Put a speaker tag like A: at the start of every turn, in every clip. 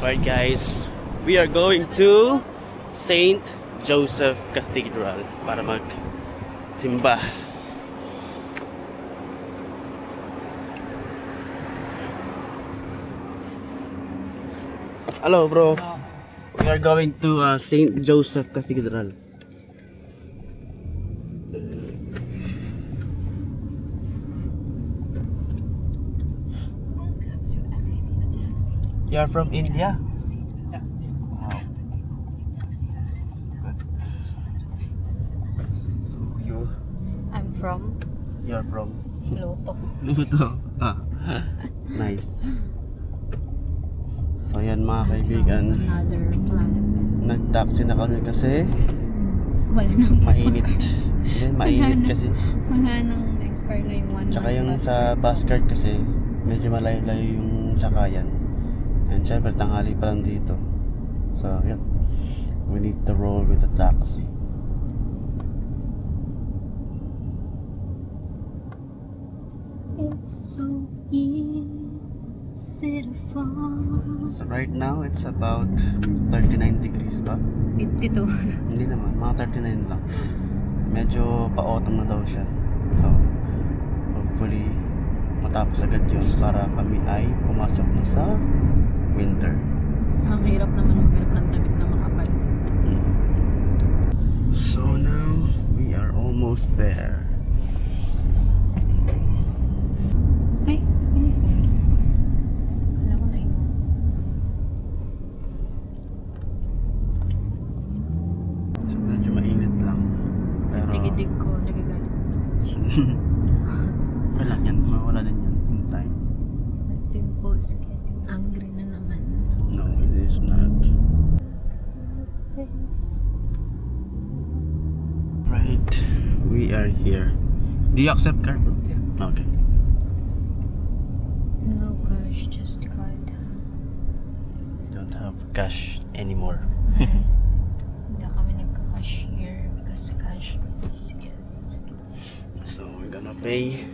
A: Alright guys, we are going to St. Joseph Cathedral para magsimba. Hello bro. We are going to St. Joseph Cathedral. You are from India? Wow. So
B: I'm from
A: you're from
B: Luto.
A: Luto. Nice. So yan mga kaibigan,
B: Another planet.
A: nag-taxi na kami kasi
B: Wala nang
A: mainit. Hindi, mainit kasi.
B: Wala nang expire na yung one
A: Tsaka
B: month
A: yung
B: bus
A: sa
B: card.
A: bus card kasi medyo malayo-layo yung sakayan. And syempre tanghali pa lang dito. So yun, we need to roll with the taxi.
B: It's so easy to fall.
A: So right now it's about 39 degrees ba?
B: 52.
A: Hindi naman, mga 39 lang. Medyo pa-autumn na daw siya. So hopefully matapos agad yun para kami ay pumasok na sa winter.
B: Ang hirap naman maghanap ng damit na makapal.
A: So now we are almost there.
B: Ay, uniform. Wala ko na yun.
A: So medyo mainit lang. Pero
B: Tigidig ko, nagagalit ko naman siya.
A: wala yan, mawala din yan in time.
B: My pimples getting angry na naman.
A: No, it is not. Right, we are here. Do you accept card? Okay.
B: No cash, just card.
A: Don't have cash anymore.
B: Hindi kami nagka-cashier because cash is yes.
A: So we're gonna pay.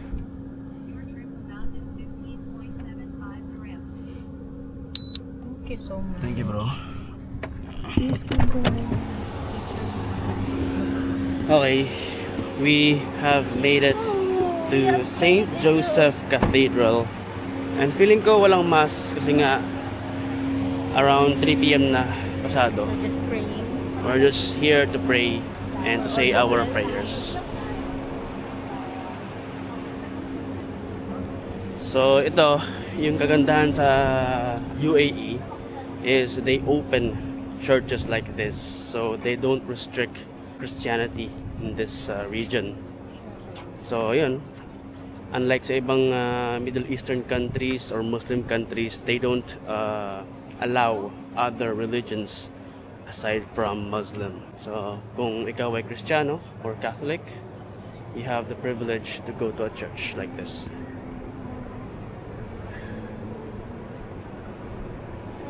C: Your trip amount is 15.75 dirhams.
B: Thank you so much.
A: Thank you, bro.
B: Please can go.
A: Okay, we have made it to St. Joseph Cathedral. And feeling ko walang mass kasi nga around 3 p.m. na pasado.
B: We're just praying.
A: We're just here to pray and to say our prayers. So ito, yung kagandahan sa UAE is they open churches like this. So they don't restrict Christianity in this region. So yun, unlike sa ibang Middle Eastern countries or Muslim countries, they don't allow other religions aside from Muslim. So kung ikaw ay Kristiyano or Catholic, you have the privilege to go to a church like this.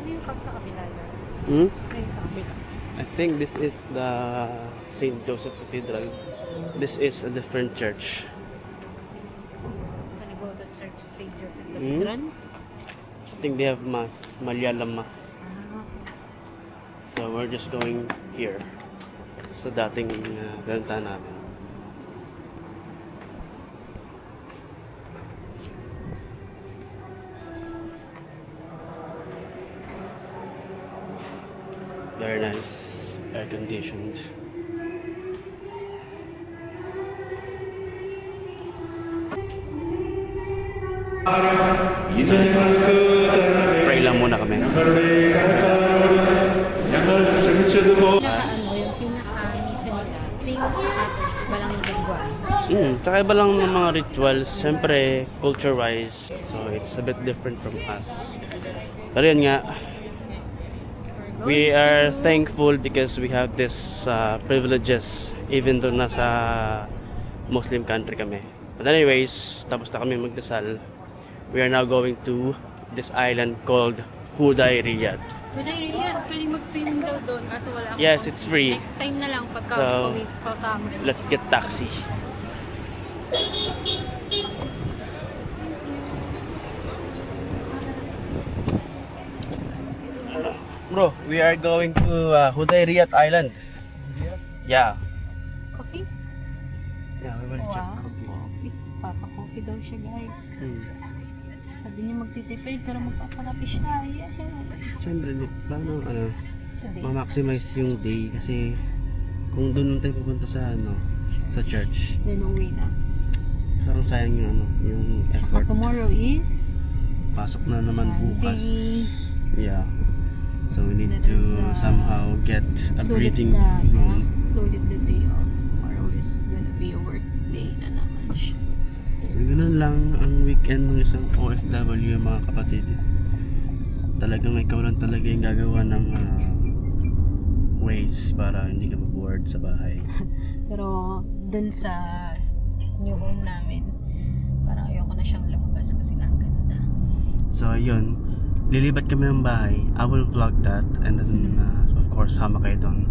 B: Ano yung cup sa kabila yun?
A: Hmm?
B: Ano yung sa kabila?
A: I think this is the St. Joseph Cathedral. This is a different church.
B: Can I go to church St. Joseph Cathedral?
A: I think they have mass, Malayalam mass.
B: Ah,
A: So we're just going here sa dating ganta namin. Very nice, air conditioned. Pray lang muna kami.
B: pinaka yung pinaka-misa nila, same sa Catholic, walang gagawin.
A: Kakaiba lang ng mga rituals, siyempre culture-wise. So it's a bit different from us. Pero yun nga, we are thankful because we have this privileges even though nasa Muslim country kami. But anyways, tapos na kami magdasal. We are now going to this island called Huday Riyadh.
B: Pwede rin, pwede mag-swimming daw doon, kaso wala akong
A: Yes,
B: pang-
A: it's free.
B: Next time na lang pagka
A: So,
B: pauwi pa sa amin.
A: Let's get taxi. Bro, we are going to Hudayriat Island. Yeah.
B: Coffee?
A: Yeah, we will check.
B: Wow, coffee. Papa-coffee daw siya, guys. Sabi niya magtitipid, pero magpaparapi siya. Yeah.
A: Siyempre, paano
B: Sabi,
A: ma-maximize yung day kasi kung doon tayo pupunta sa sa church,
B: then uwi na.
A: parang sayang yung yung
B: Saka
A: effort.
B: tomorrow is
A: Pasok na naman bukas.
B: Monday.
A: Yeah. So we need
B: That
A: to
B: is,
A: somehow get a
B: Sulit
A: breathing
B: na, yeah.
A: room.
B: Sulit the day off. Tomorrow is gonna be a work day na naman siya.
A: So ganun lang ang weekend ng isang OFW mga kapatid. Talagang ikaw lang talaga yung gagawa ng ways para hindi ka ma-bored sa bahay.
B: Pero dun sa new home namin, parang ayoko na siyang lumabas kasi ang ganda.
A: So ayun, lilipat kami ng bahay. I will vlog that and then of course sama kayo doon.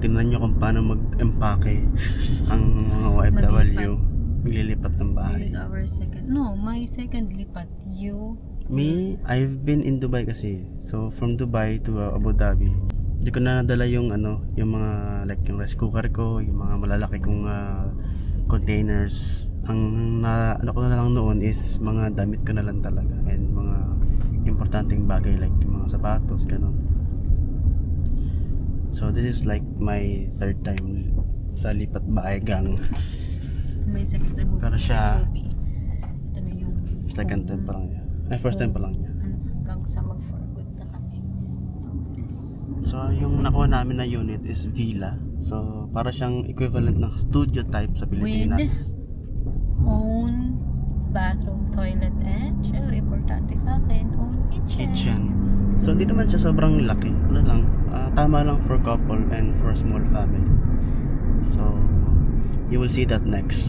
A: Tingnan nyo kung paano mag-empake ang mga OFW. Maglilipat ng bahay.
B: This is our second. No, my second lipat. You.
A: Me, I've been in Dubai kasi. So from Dubai to Abu Dhabi. Hindi ko na nadala yung yung mga like yung rice cooker ko, yung mga malalaki kong containers. Ang ko na lang noon is mga damit ko na lang talaga and mga importanteng bagay like yung mga sapatos, ganun. So this is like my third time sa lipat bahay gang.
B: My second time of
A: Pero siya-
B: will be. Ito na yung
A: Second time pa lang niya. Ay, first time pa lang niya.
B: hanggang sa mag-for good na kami.
A: So yung nakuha namin na unit is villa. So para siyang equivalent ng studio type sa Pilipinas.
B: Own bathroom, toilet, and syempre, importante sa akin, own
A: Kitchen. So hindi naman siya sobrang laki. Ano lang, tama lang for couple and for small family. So you will see that next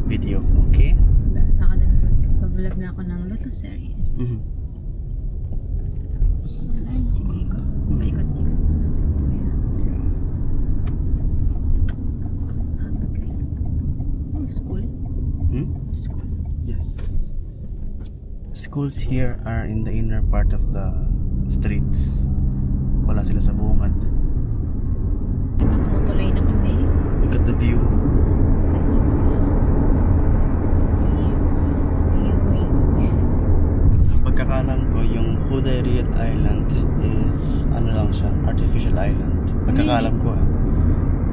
A: video, okay?
B: Baka na mag-vlog na ako ng Lotus area.
A: Mhm.
B: Paikot-ikot naman sa tuya. Hanggang. Oh, school.
A: Hmm?
B: School.
A: Yes. Schools here are in the inner part of the streets. Wala sila sa bungad.
B: Ito, tumutuloy na kami
A: Look at the view.
B: sa isla. View is viewing.
A: Pagkakalam ko, yung Hudayriat Island is lang siya, artificial island. Pagkakalam ko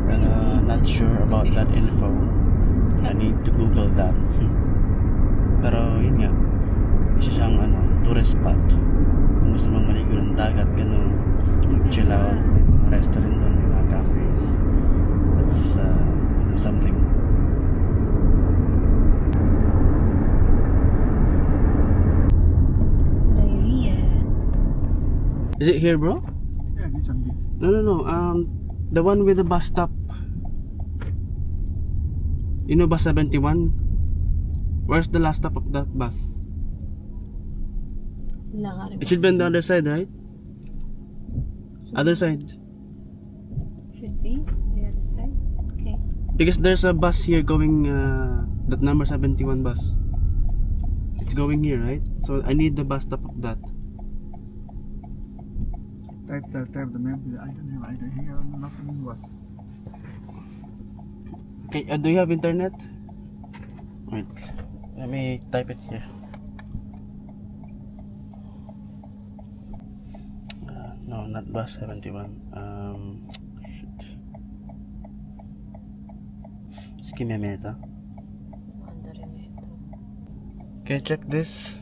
A: But not sure about that info. I need to Google that. Pero yun nga, isa siyang tourist spot. Kung gusto mong maligo ng dagat, ganun, mag-chill out, may mga restaurant doon, may mga cafes. That's something. Is it here, bro?
D: Yeah, this one is.
A: No. The one with the bus stop. You know bus 71? Where's the last stop of that bus? It should be on the other side, right? Other side.
B: Should be the other side. Okay.
A: Because there's a bus here going, that number 71 bus. It's going here, right? So I need the bus stop of that.
D: Type the map. I don't have idea here. Nothing was.
A: Okay, do you have internet? Wait, let me type it here. No, not bus 71. Shoot. Just give me a minute, huh? Okay, check this.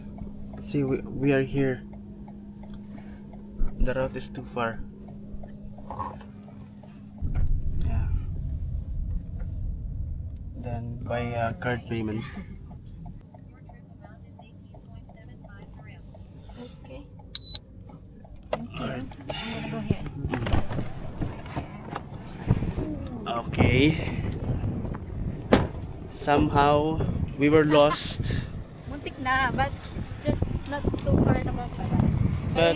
A: See, we are here. The route is too far. Yeah. Then by card payment.
C: Your trip amount is 18.75 dirhams.
B: Okay. Thank you. I'm gonna go here.
A: Okay. Somehow we were lost.
B: Muntik na, but it's just not too far naman pala.
A: But-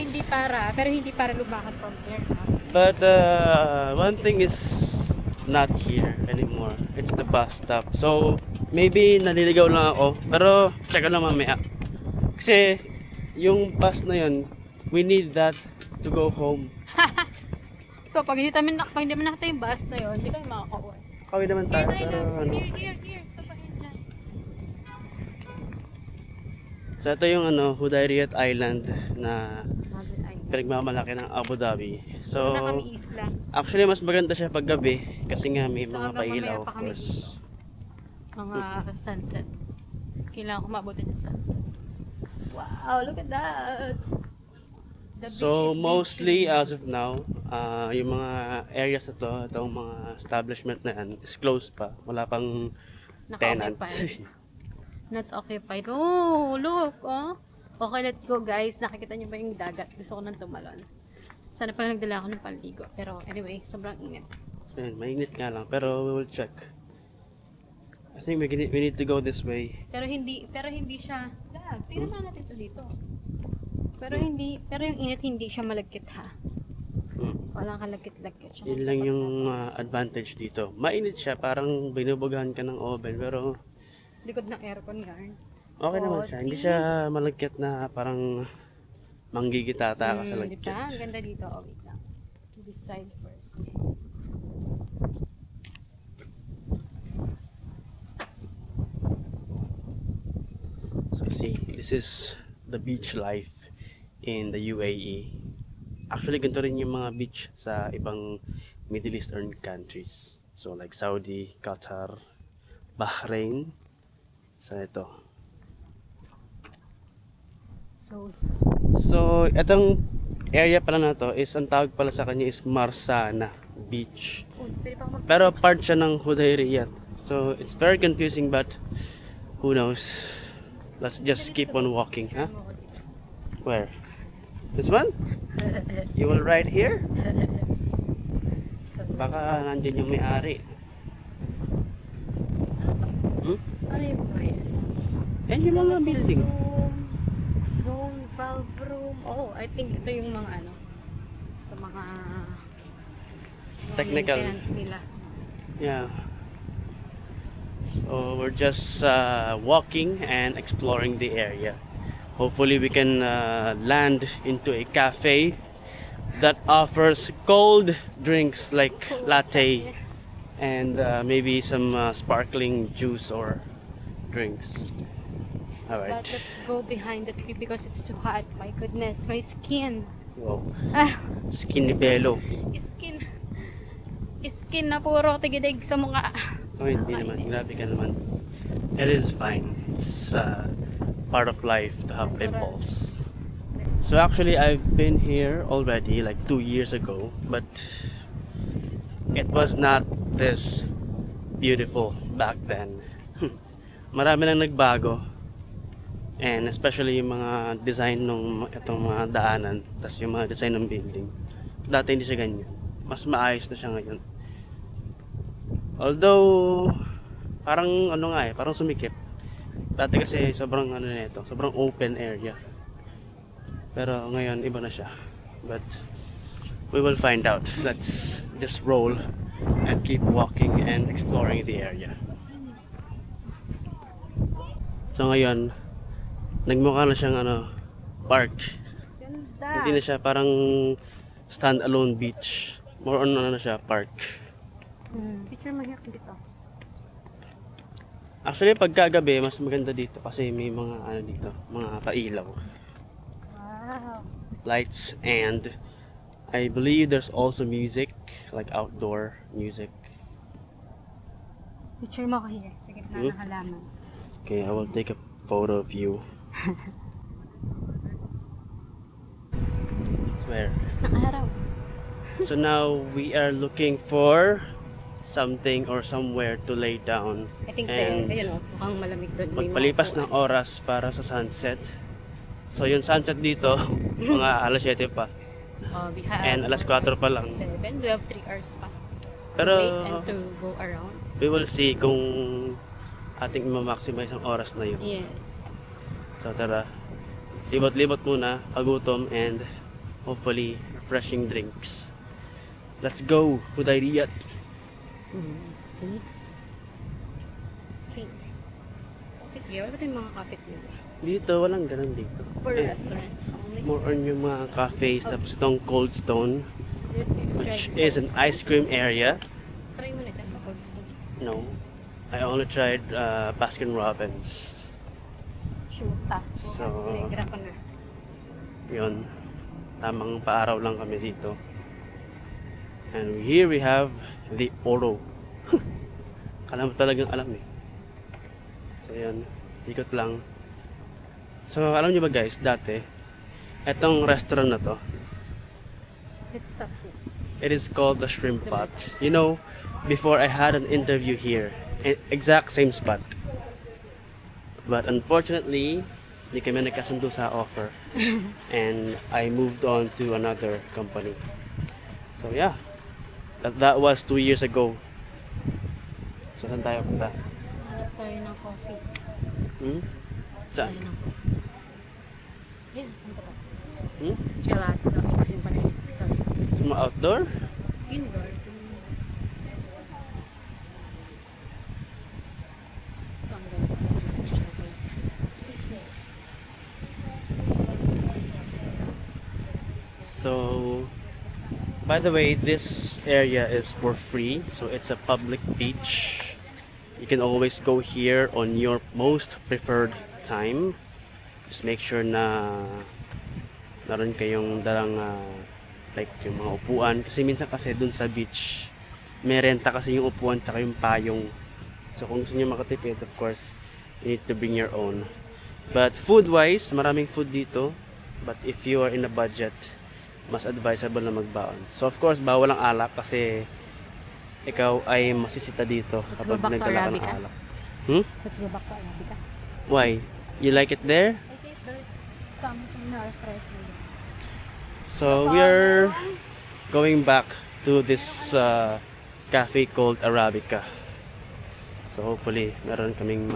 B: Pero hindi para lumakad from there.
A: But one thing is not here anymore. It's the bus stop. So maybe naliligaw lang ako. Pero check ko lang mamaya. Kasi yung bus na yun, We need that to go home.
B: So, pag hindi naman nakita yung bus na yun, hindi kayo makakauwi.
A: Kawin naman tayo,
B: Here,
A: pero ano.
B: Here. So, pag dyan.
A: So, ito yung Hudayriat Island na
B: Mabit ay.
A: pinagmamalaki ng Abu Dhabi.
B: So, na
A: So,
B: kami isla.
A: actually, mas maganda siya pag gabi kasi nga may
B: So,
A: mga
B: hanggang
A: pailaw,
B: mamaya
A: of
B: pa kami
A: course.
B: Mga sunset. Kailangan ko mabutin yung sunset. Wow, look at that! The beach
A: So,
B: is
A: mostly
B: beachy.
A: as of now, yung mga areas na to, itong mga establishment na yan, is closed pa. Wala pang tenant.
B: Naka-occupied. Not occupied. Oh, look, oh. Okay, let's go, guys. Nakikita niyo ba yung dagat? Gusto ko nang tumalon. Sana pala nagdala ako ng panligo. Pero anyway, sobrang init.
A: So, yun, mainit nga lang, pero we will check. I think we need to go this way.
B: Pero hindi siya. Tingnan mo natin ito dito. Pero yung init hindi siya malagkit ha. Walang kalagkit-lagkit siya.
A: Yun lang yung advantage dito. Mainit siya, parang binubugahan ka ng oven, pero
B: Likod ng aircon yarn.
A: okay naman
B: Oh,
A: siya. Hindi
B: see?
A: siya malagkit na parang manggigitata ka sa
B: Diba?
A: lagkit.
B: Ang ganda dito. Oh, wait lang. This side first.
A: So see, this is the beach life in the UAE. Actually, ganito rin yung mga beach sa ibang Middle Eastern countries. So like Saudi, Qatar, Bahrain. So ito. So, itong area pala na to is, ang tawag pala sa kanya is Marsana Beach.
B: Pwede pa ako
A: Pero part siya ng Hudayriat. So, it's very confusing but who knows. Let's just keep on walking, huh? Where? This one? You will ride here? Baka nandyan yung may-ari.
B: Ano yung bayan?
A: Yan yung mga building.
B: Zone, valve room. Oh, I think ito yung mga sa mga
A: Technical.
B: maintenance nila.
A: Yeah. So we're just walking and exploring the area. Hopefully we can land into a cafe that offers cold drinks like latte and maybe some sparkling juice or drinks.
B: But
A: Alright.
B: let's go behind the tree because it's too hot. My goodness, my skin.
A: Wow.
B: Ah,
A: Skinny bello.
B: skin na puro tigidig sa mga.
A: Oh, hindi naman. Grabe ka naman. It is fine. It's part of life to have pimples. So actually, I've been here already like 2 years ago, but it was not this beautiful back then. Marami lang nagbago. And especially yung mga design ng itong mga daanan, tas yung mga design ng building. Dati hindi siya ganyan. Mas maayos na siya ngayon. Although parang parang sumikip. Dati kasi sobrang nito, sobrang open area. Pero ngayon iba na siya. But we will find out. Let's just roll and keep walking and exploring the area. So ngayon, nagmukha na siyang park.
B: Ganda.
A: Hindi na siya parang stand-alone beach. More on na siya, park.
B: Picture mo here dito.
A: Actually, pagkagabi, mas maganda dito kasi may mga dito, mga pailaw.
B: Wow.
A: Lights and I believe there's also music, like outdoor music.
B: Picture mo ko here. Sa gitna ng halaman.
A: Okay, I will take a photo of you. Where?
B: Tapos ng araw.
A: So now we are looking for something or somewhere to lay down
B: I think
A: and
B: ayun mukhang malamig doon. May
A: magpalipas
B: mga
A: ng oras para sa sunset. So yung sunset dito, mga alas 7 pa.
B: we have
A: And alas 4 pa lang.
B: 7. We have 3 hours pa.
A: Pero
B: To wait and to go around.
A: we will see kung ating ma-maximize ang oras na yun.
B: Yes.
A: So tara, libot-libot muna, pagutom and hopefully refreshing drinks. Let's go, Hudayriat.
B: See? Okay. Coffee here. Wala ba tayong mga coffee here?
A: Dito, walang ganun dito.
B: For
A: Eh,
B: restaurants only.
A: more on yung mga cafes, tapos itong Cold Stone, which
B: Try
A: is an ice cream area.
B: Try mo na dyan sa Cold Stone.
A: No, I only tried Baskin Robbins.
B: Shoota.
A: So,
B: Negra ko na.
A: Yun, tamang paaraw lang kami dito. And here we have the Oro. Kala mo talagang alam eh. So yan, ikot lang. So alam nyo ba guys, dati etong restaurant na to,
B: Let's stop here.
A: it is called the Shrimp Pot. You know, before I had an interview here, exact same spot. But unfortunately, hindi kami nagkasundo sa offer. And I moved on to another company. So yeah, that was 2 years ago. So saan tayo punta?
B: Hanap tayo ng coffee.
A: Saan?
B: Tayo ng coffee. Yan, ano ba? Gelato. Ice cream pa na yun. Sorry.
A: Sa mga outdoor?
B: Indoor, please. Ito ang ganda. Chocolate. Excuse me.
A: So, by the way, this area is for free. So it's a public beach. You can always go here on your most preferred time. Just make sure na naroon kayong dalang like yung mga upuan. Kasi minsan kasi dun sa beach, may renta kasi yung upuan tsaka yung payong. So kung gusto nyo makatipid, of course, you need to bring your own. But food-wise, maraming food dito. But if you are in a budget, mas advisable na magbaon. So of course, bawal ang alak kasi ikaw ay masisita dito
B: Let's go
A: kapag
B: back to
A: nagdala ka ng
B: Arabica.
A: alak.
B: Let's go back to Arabica.
A: Why? You like it there?
B: I think there's something na refreshing.
A: So we are going back to this cafe called Arabica. So hopefully meron kaming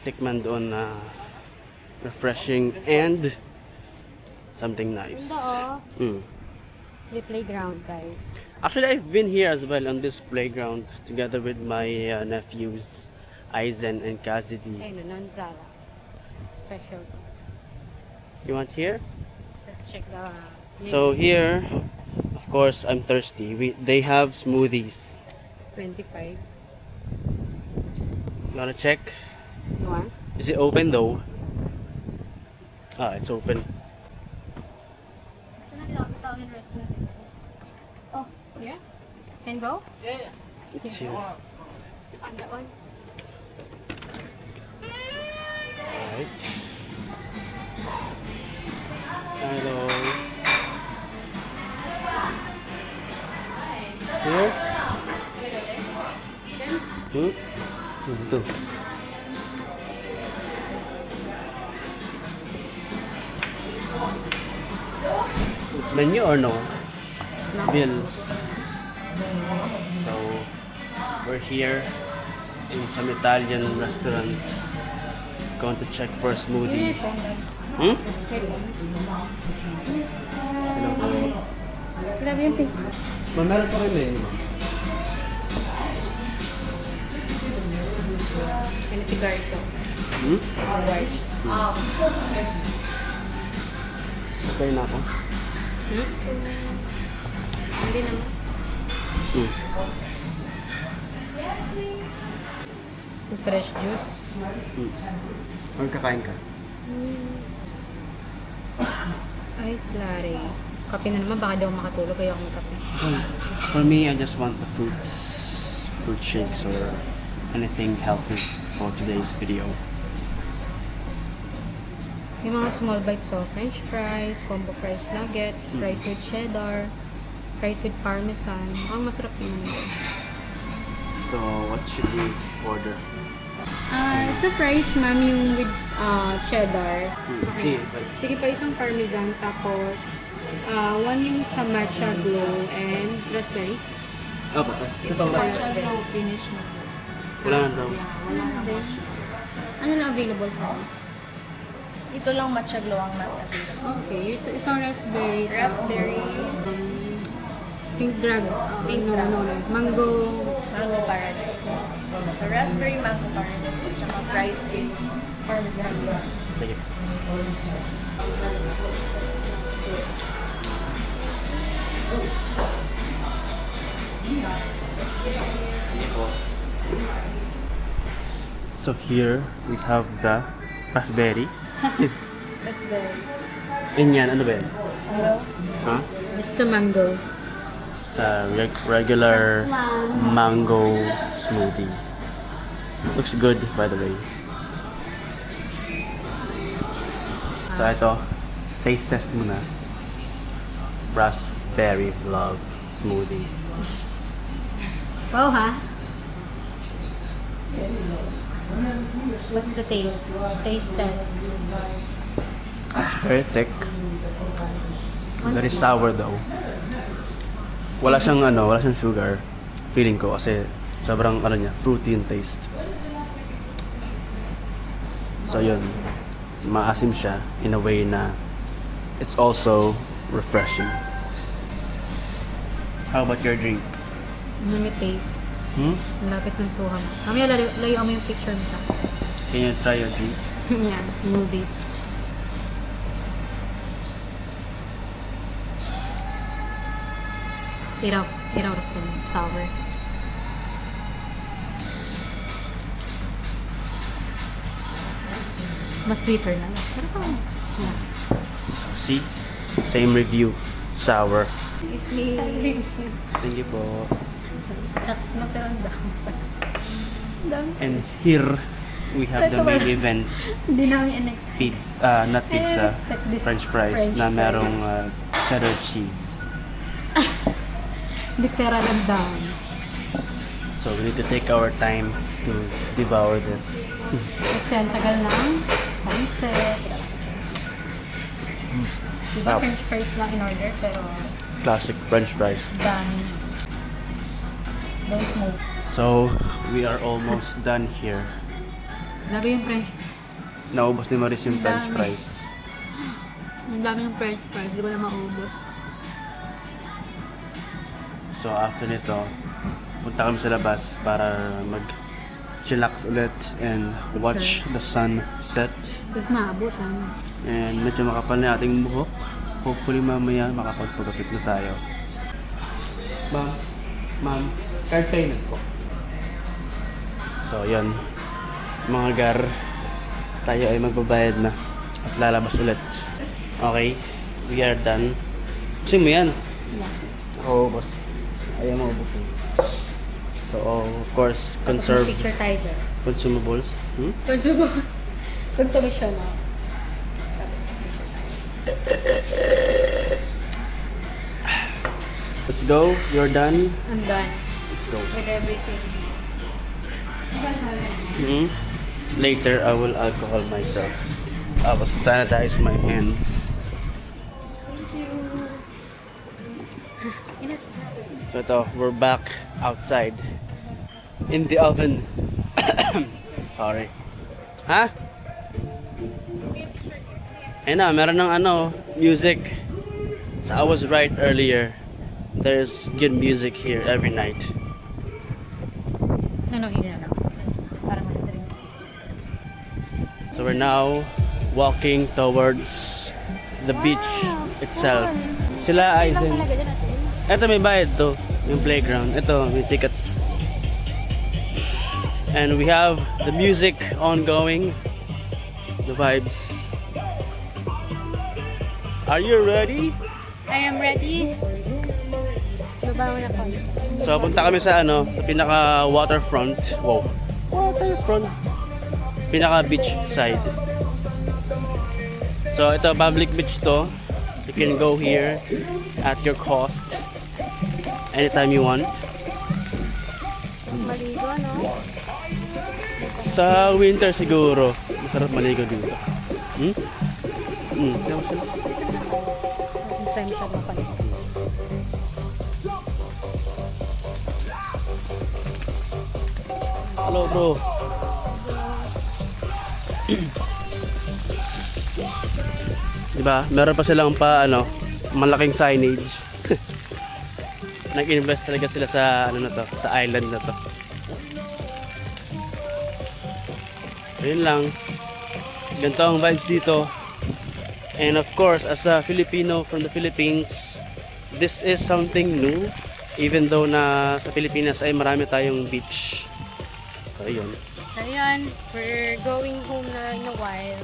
A: tikman doon na refreshing and something nice. Mm.
B: The playground, guys.
A: Actually, I've been here as well on this playground together with my nephews, Aizen and Cassidy.
B: Ayun, non-Zara. Special.
A: You want here?
B: Let's check the
A: So here, of course, I'm thirsty. They have smoothies.
B: 25.
A: You wanna check?
B: You want?
A: Is it open though? Ah, it's open.
B: Oh, yeah? Can go?
A: It's here.
B: On that one?
A: Alright. Hello. Here? Ito. It's menu or no?
B: No.
A: Bill. So, we're here in some Italian restaurant. Going to check for a smoothie. Hmm? Hello po.
B: Grabe yung pink.
A: Meron pa rin eh.
B: Ano si Garto?
A: Hmm? Okay na ako.
B: Hindi naman.
A: Hmm.
B: Yung fresh juice.
A: Or kakain ka?
B: Ice latte. Kape na naman, baka daw makatulog kaya ako magkape.
A: For me, I just want the fruit shakes or anything healthy for today's video.
B: Yung mga small bites of french fries, combo fries nuggets, fries with cheddar, fries with parmesan. Ang masarap yun.
A: So, what should we order?
B: Sa fries, ma'am, yung with cheddar.
A: Okay.
B: Sige pa, isang parmesan, tapos one yung sa matcha glow and raspberry.
A: Oh, ba? Sa pang
B: Raspberry. Finish na.
A: Wala na daw.
B: Ano na available for us?
E: Ito lang matcha glow ang not available.
B: Okay, isang raspberry.
E: Raspberry,
B: Pink drag.
E: Pink
B: no,
E: drag.
B: no, no. Mango.
E: mango paradise. So raspberry, mango paradise, at saka fries with Parmesan.
A: Sige. So here we have the raspberry.
B: Raspberry.
A: Yun yan, ano ba yan?
E: Ano?
A: Ha?
B: Just a mango.
A: Sa regular mango smoothie. Looks good, by the way. So ito, taste test muna. Raspberry love smoothie.
B: Wow, ha? What's the taste? Taste test.
A: It's very thick. Very sour though. Wala siyang sugar. Feeling ko kasi sobrang fruity in taste. So yun, maasim siya in a way na it's also refreshing. How about your drink?
B: Ano may taste?
A: Hmm?
B: Ang lapit ng tuha mo. Mamaya layo mo yung picture mo sa
A: Can you try your drink?
B: yan, smoothies. Eight out of 10. Sour. Mas sweeter na. Pero parang, yeah.
A: So see? Same review. Sour.
B: Excuse me.
A: Thank you po.
B: Snacks na pero ang dami. Dami.
A: And here we have the main event.
B: Hindi namin in-expect.
A: Pizza, not pizza,
B: expect this
A: French fries
B: French
A: na
B: fries.
A: merong cheddar cheese.
B: Literal ang dami.
A: So we need to take our time to devour this.
B: Kasi ang tagal lang. Sunset. Diba
A: Wow.
B: French fries lang in order pero
A: Classic French fries.
B: dami. Don't move.
A: So we are almost done here.
B: Grabe yung French.
A: Naubos ni Maris yung French
B: Dami.
A: fries.
B: Ang dami yung French fries. Di ko na maubos.
A: So after nito, punta kami sa labas para mag-chillax ulit and watch the sun set.
B: Ba't maabot ano?
A: And medyo makapal na ating buhok. Hopefully mamaya makapagpagapit na tayo. Ma'am, card payment po. So yun, mga gar, tayo ay magbabayad na at lalabas ulit. Okay, we are done. Kasi mo yan.
B: Yeah.
A: Oo, boss. Ayaw mo ubusin. So, of course, conserve
B: Picture tayo dyan.
A: consumables.
B: Consumption na.
A: Let's go. You're done.
B: I'm done
A: Let's go.
B: with everything.
A: Hmm? Later, I will alcohol myself. I will sanitize my hands. So ito, we're back outside in the oven. Sorry. Ha? Ayun na, meron ng music. So I was right earlier. There's good music here every night.
B: No, yun na lang. Para mag-drink.
A: So we're now walking towards the beach itself. Sila Aizen. Ito may bayad to, yung playground. Ito may tickets. And we have the music ongoing. The vibes. Are you ready?
B: I am ready. Baba mo na kami.
A: So punta kami sa sa pinaka waterfront. Wow. Waterfront. Pinaka beach side. So ito public beach to. You can go here at your cost anytime you want.
B: Maligo, no?
A: Sa winter siguro, masarap maligo dito. Hmm?
B: Time siya mapalis ko.
A: Hello bro. Diba? Meron pa silang malaking signage. Nag-invest talaga sila sa sa island na to. Ayun lang. Ganito ang vibes dito. And of course, as a Filipino from the Philippines, this is something new. Even though na sa Pilipinas ay marami tayong beach. So, yun.
B: So, ayan. We're going home na in a while.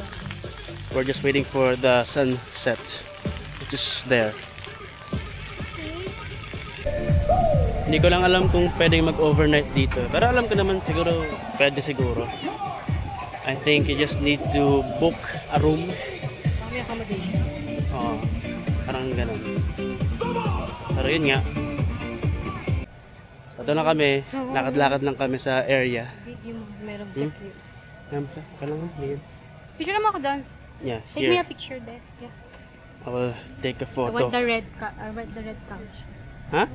A: We're just waiting for the sunset, which is there. Hindi ko lang alam kung pwedeng mag-overnight dito. Pero alam ko naman siguro, pwede siguro. I think you just need to book a room.
B: May accommodation.
A: Oo, parang ganun. Pero yun nga. So doon na kami, lakad-lakad lang kami sa area.
B: Video mo, merong secure.
A: Ayan pa, ka lang yan.
B: Picture naman ako doon.
A: Yeah,
B: Take me a
A: here.
B: picture there. Yeah.
A: I will take a
B: I
A: photo.
B: want the red couch.
A: Huh?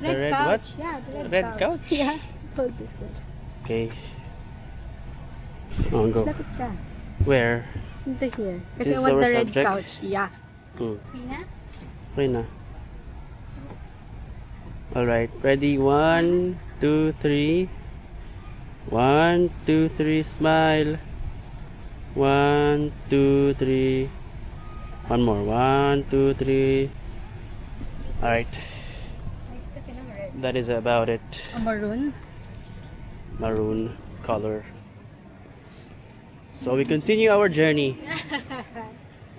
A: The red what?
B: couch. Yeah, the
A: Red couch?
B: Yeah. Hold this way.
A: Okay. Oh, go.
B: Lapit ka.
A: Where?
B: Into here. Kasi
A: This
B: I
A: is
B: want
A: our
B: the red
A: subject?
B: couch. Yeah.
A: Hmm.
B: Pina?
A: Okay na. Alright, ready? 1, 2, 3. 1, 2, 3, smile. 1, 2, 3. One more. 1, 2, 3. Alright,
B: Nice kasi ng red.
A: that is about it.
B: Maroon.
A: Maroon color. So we continue our journey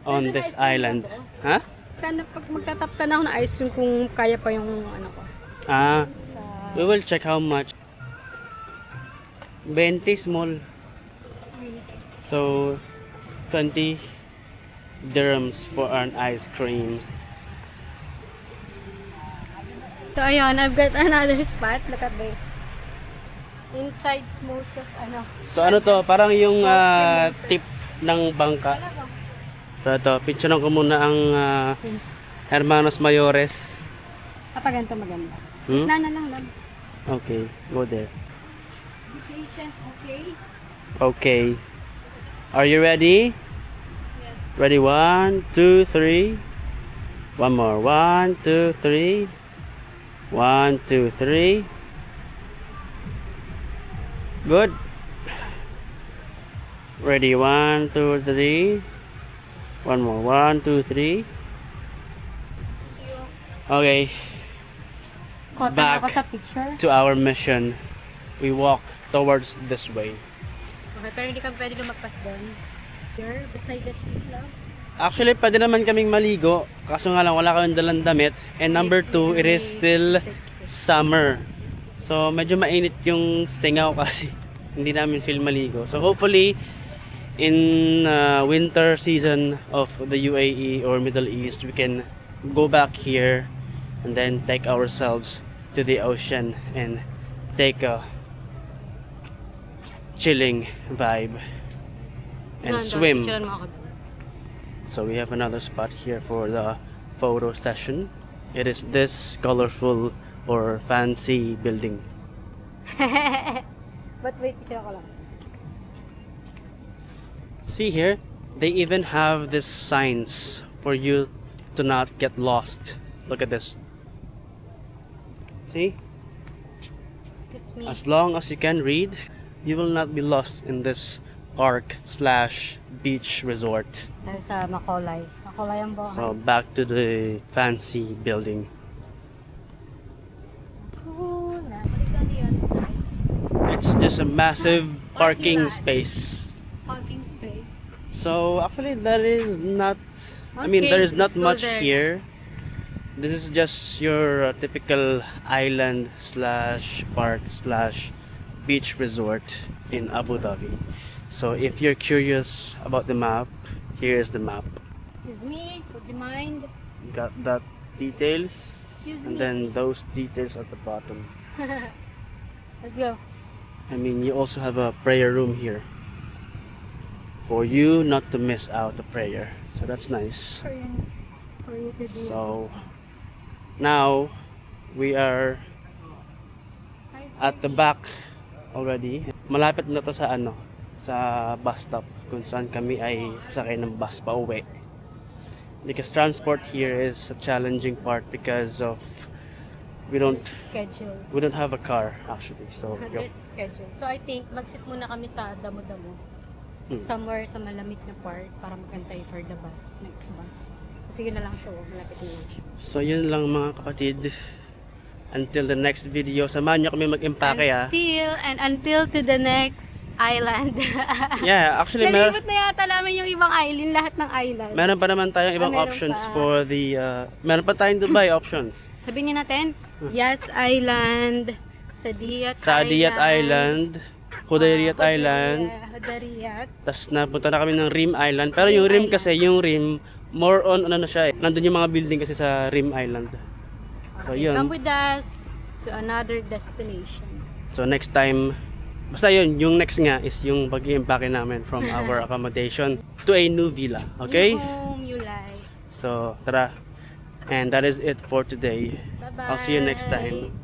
A: on this island. Huh?
B: Sana pag magtatapsan ako ng ice cream kung kaya pa yung ano ko.
A: Ah,
B: Sa...
A: we will check how much. 20 small. So 20 dirhams for an ice cream.
B: So ayun, I've got another spot. Look at this. Inside Moses, ano.
A: So ano to, parang yung tip ng bangka.
B: Wala ba?
A: So ito, picture ko muna ang Hermanos Mayores.
B: Kapag ganito maganda.
A: Hmm?
B: Na lang lang.
A: Okay, go there.
B: Patient, okay?
A: Okay. Are you ready?
B: Yes.
A: Ready? 1, 2, 3. One more. 1, 2, 3. 1, 2, 3. Good. Ready? 1, 2, 3. One more. 1, 2, 3. Okay.
B: Kota
A: Back.
B: ako sa picture.
A: To our mission. We walk towards this way.
B: Okay, pero hindi ka pwede lumagpas doon. Here, beside that tree lang.
A: Actually, pwede naman kaming maligo. Kaso nga lang, wala kaming dalang damit. And number 2, it is still summer. So, medyo mainit yung singaw kasi hindi namin feel maligo. So, hopefully, in winter season of the UAE or Middle East, we can go back here and then take ourselves to the ocean and take a chilling vibe and swim.
B: Picturean mo ako doon.
A: So we have another spot here for the photo session. It is this colorful or fancy building.
B: But wait, picture ako lang.
A: See here, they even have these signs for you to not get lost. Look at this. See?
B: Excuse me.
A: As long as you can read, you will not be lost in this park/beach resort.
B: Tayo sa Macaulay. Macaulay ang bahay.
A: So back to the fancy building.
B: Cool na. What is on the other side?
A: It's just a massive parking
B: lot.
A: space.
B: Parking space.
A: So actually there is not I mean
B: Okay,
A: there is not
B: let's go
A: much
B: there.
A: here. This is just your typical island slash park slash beach resort in Abu Dhabi. So if you're curious about the map, here is the map.
B: Excuse me, would you mind?
A: Got that details
B: Excuse
A: and
B: me.
A: then those details at the bottom.
B: Let's go.
A: I mean you also have a prayer room here for you not to miss out the prayer. So that's nice.
B: For you to do.
A: So now we are at the back already. Malapit na to sa ano, sa bus stop kung saan kami ay sasakay ng bus pa uwi. Because transport here is a challenging part because of we don't
B: Schedule.
A: have a car actually. So
B: There's a schedule. So I think mag-sit muna kami sa damo-damo. somewhere sa malamig na part para magantay for the bus, next bus. Kasi yun na lang siya, malapit na lang siya.
A: So yun lang mga kapatid. Until the next video, samahan nyo kami mag-impake ha.
B: Until to the next island.
A: Yeah, actually
B: Nalibot na yata namin yung ibang island, lahat ng island.
A: meron pa naman tayong ibang
B: meron
A: options
B: pa.
A: for the meron pa tayong Dubai options.
B: Sabihin natin, Yas Island,
A: Saadiyat Island, Hudayriat Island,
B: Hudayriat.
A: tas napunta na kami ng Rim Island. Pero yung Rim kasi, yung Rim, more on ano na siya eh. Nandun yung mga building kasi sa Rim Island. So yun.
B: Come with us to another destination.
A: So next time, basta yun, yung next nga is yung pag-i-impake namin from our accommodation to a new villa. Okay?
B: New home, new life.
A: So tara. And that is it for today.
B: Bye-bye.
A: I'll see you next time.